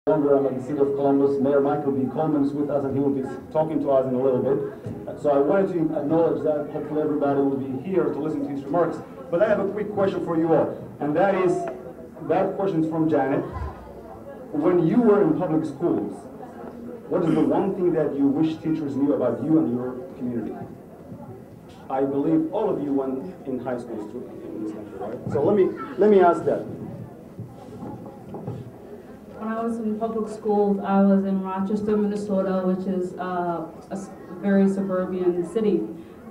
Longer I'm at the City of Columbus. Mayor Michael B. Coleman is with us, and he will be talking to us in a little bit. So I wanted to acknowledge that. Hopefully everybody will be here to listen to his remarks. But I have a quick question for you all, and that question is from Janet. When you were in public schools, what is the one thing that you wish teachers knew about you and your community? I believe all of you went in high schools in this country, right? So let me ask that. When I was in public schools, I was in Rochester, Minnesota, which is a very suburban city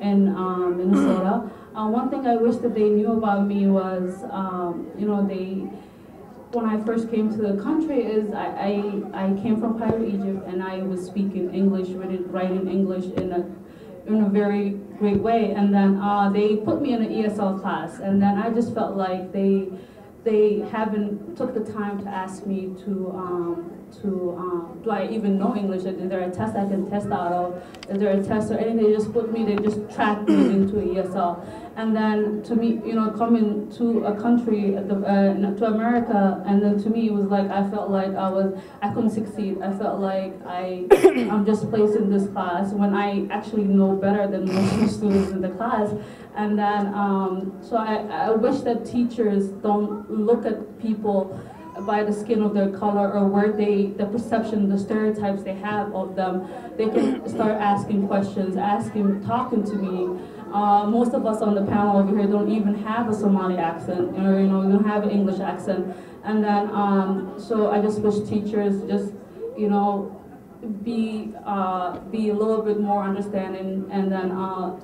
in Minnesota. One thing I wish that they knew about me was, when I first came to the country, is I came from Cairo, Egypt, and I was speaking English, writing English in a very great way. And then they put me in an ESL class, and then I just felt like they haven't took the time to ask me do I even know English? Is there a test I can test out of? Is there a test or anything? They just tracked me into ESL. And then to me, coming to a country, to America, and then to me it was like I felt like I couldn't succeed. I felt like I'm just placed in this class when I actually know better than most of the students in the class. And then, so I wish that teachers don't look at people by the skin of their color or where the perception, the stereotypes they have of them. They can start asking questions, talking to me. Most of us on the panel over here don't even have a Somali accent, or we don't have an English accent. And then, so I just wish teachers just, be a little bit more understanding, and then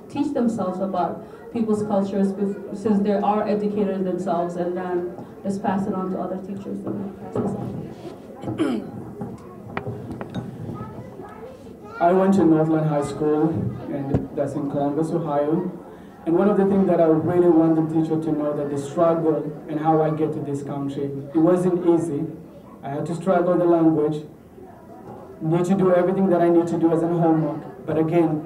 teach themselves about people's cultures since they are educators themselves, and then just pass it on to other teachers. I went to Northland High School, and that's in Columbus, Ohio. And one of the things that I really want the teacher to know, that the struggle and how I get to this country, it wasn't easy. I had to struggle the language, need to do everything that I need to do as a homework. But again,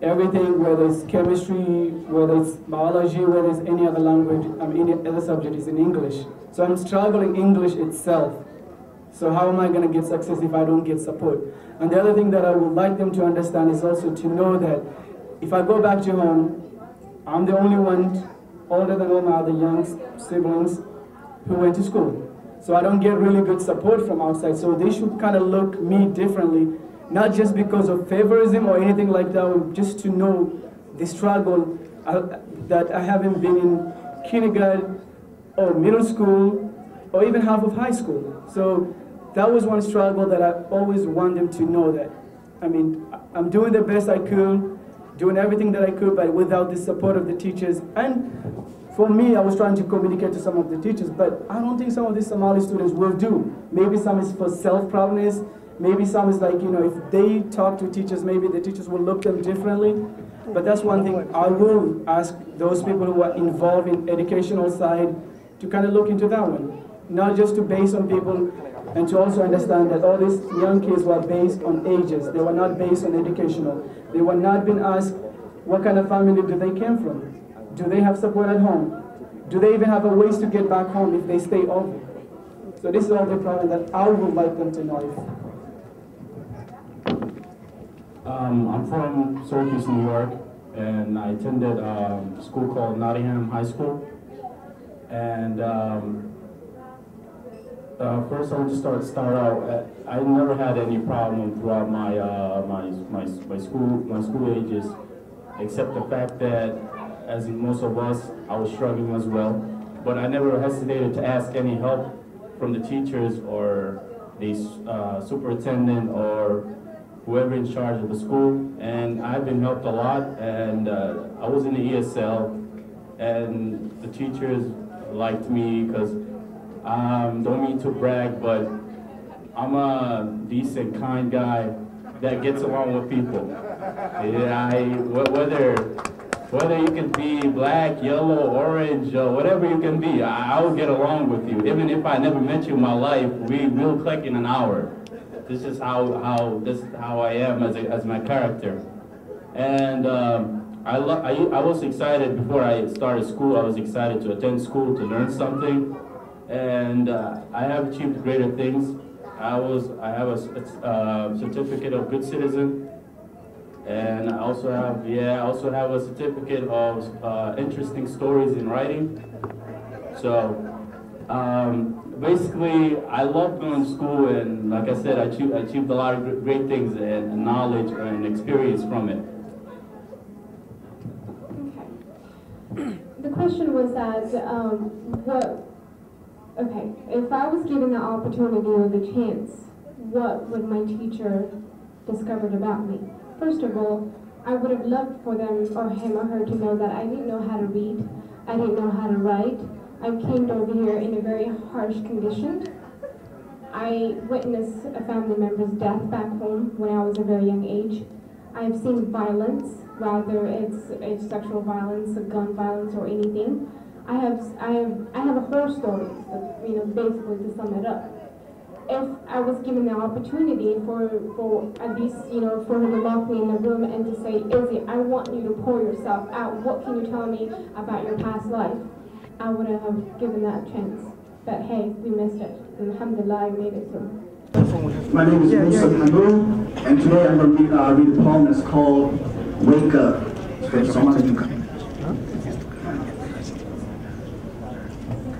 everything, whether it's chemistry, whether it's biology, whether it's any other language, any other subject, is in English. So I'm struggling English itself. So how am I going to get success if I don't get support? And the other thing that I would like them to understand is also to know that if I go back to home, I'm the only one older than all my other young siblings who went to school. So I don't get really good support from outside. So they should kind of look me differently, not just because of favorism or anything like that, just to know the struggle that I haven't been in kindergarten or middle school or even half of high school. So that was one struggle that I always want them to know, that, I'm doing the best I could, doing everything that I could, but without the support of the teachers. And for me, I was trying to communicate to some of the teachers, but I don't think some of these Somali students will do. Maybe some is for self-proudness, maybe some is like, if they talk to teachers, maybe the teachers will look them differently. But that's one thing I will ask those people who are involved in educational side to kind of look into that one. Not just to base on people, and to also understand that all these young kids were based on ages. They were not based on educational. They were not being asked what kind of family do they came from. Do they have support at home? Do they even have a ways to get back home if they stay over? So this is all the problem that I would like them to know. I'm from Syracuse, New York, and I attended a school called Nottingham High School. And first, I'll just start out. I never had any problem throughout my school ages, except the fact that, as most of us, I was struggling as well. But I never hesitated to ask any help from the teachers or the superintendent or whoever in charge of the school. And I've been helped a lot. And I was in the ESL, and the teachers liked me because, don't mean to brag, but I'm a decent, kind guy that gets along with people. Whether you can be black, yellow, orange, whatever you can be, I will get along with you. Even if I never met you in my life, we will click in an hour. This is how I am as my character. And I was excited before I started school. I was excited to attend school, to learn something. And I have achieved greater things. I have a certificate of good citizen, and I also have a certificate of interesting stories in writing. So basically, I love going to school, and like I said, I achieved a lot of great things and knowledge and experience from it. Okay. The question was that if I was given the opportunity or the chance, what would my teacher discovered about me? First of all, I would have loved for them or him or her to know that I didn't know how to read, I didn't know how to write. I came over here in a very harsh condition. I witnessed a family member's death back home when I was a very young age. I've seen violence, whether it's sexual violence, gun violence, or anything. I have a horror story, basically to sum it up. If I was given the opportunity for at least, for him to lock me in the room and to say, Izzy, I want you to pour yourself out. What can you tell me about your past life? I would have given that chance. But hey, we missed it. And alhamdulillah, I made it through. My name is Musa Hamboul, and today I'm going to read a poem that's called Wake Up.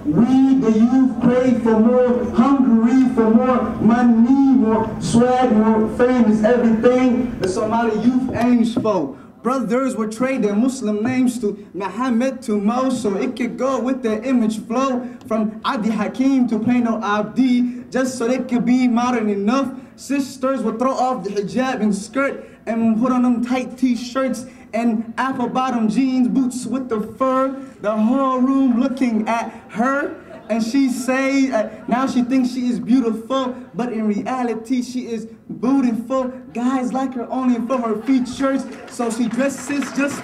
We, the youth, crave for more, hungry for more money, more swag, more fame is everything the Somali youth aims for. Brothers will trade their Muslim names to Muhammad to Mo, so it could go with their image flow from Abdi Hakim to Plano Abdi, just so they could be modern enough. Sisters will throw off the hijab and skirt and put on them tight t-shirts and apple bottom jeans, boots with the fur. The whole room looking at her, and she say now she thinks she is beautiful, but in reality she is beautiful. Guys like her only for her features, so she dresses just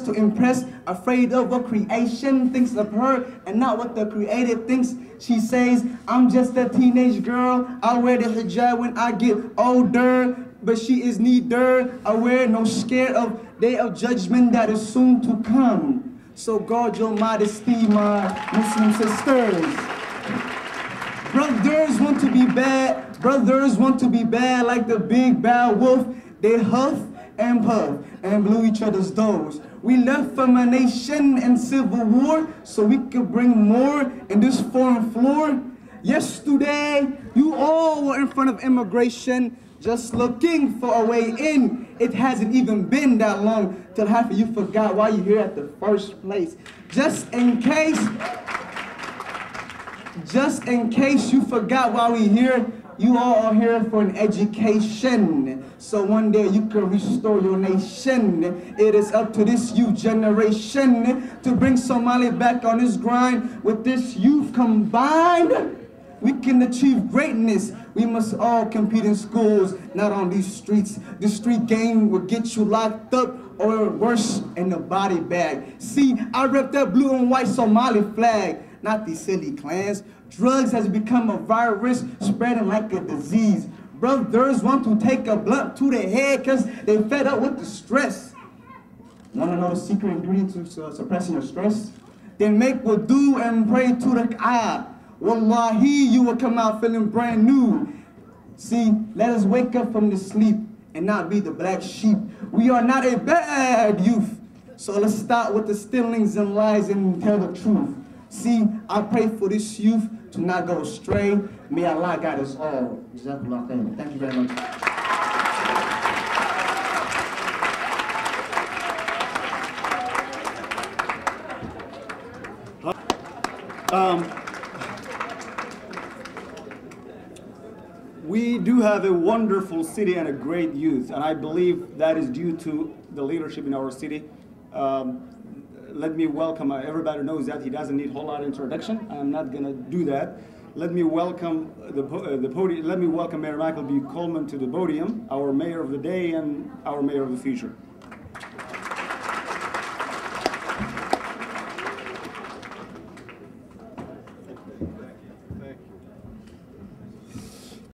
to impress, afraid of what creation thinks of her and not what the creator thinks. She says, I'm just a teenage girl, I'll wear the hijab when I get older, but she is neither aware nor scared of day of judgment that is soon to come. So guard your modesty, my Muslim sisters. Brothers want to be bad like the big bad wolf. They huff and puff and blew each other's doors. We left from a nation and civil war so we could bring more in this foreign floor. Yesterday, you all were in front of immigration just looking for a way in. It hasn't even been that long till half of you forgot why you're here at the first place. Just in case you forgot why we're here, you all are here for an education. So one day you can restore your nation. It is up to this youth generation to bring Somali back on his grind. With this youth combined, we can achieve greatness. We must all compete in schools, not on these streets. The street game will get you locked up or worse, in the body bag. See, I rep that blue and white Somali flag, not these silly clans. Drugs has become a virus spreading like a disease. Brothers want to take a blunt to the head because they fed up with the stress. Want to know the secret ingredient to suppressing your stress? Then make wudu and pray to the Kaaba. Wallahi, you will come out feeling brand new. See, let us wake up from the sleep and not be the black sheep. We are not a bad youth. So let's start with the stealings and lies and tell the truth. See, I pray for this youth to not go astray. May Allah guide us all. Jazakallah khair. Thank you very much. We do have a wonderful city and a great youth, and I believe that is due to the leadership in our city. Let me welcome, everybody knows that he doesn't need a whole lot of introduction. I'm not gonna do that. Let me welcome the podium. Let me welcome Mayor Michael B. Coleman to the podium, our mayor of the day and our mayor of the future.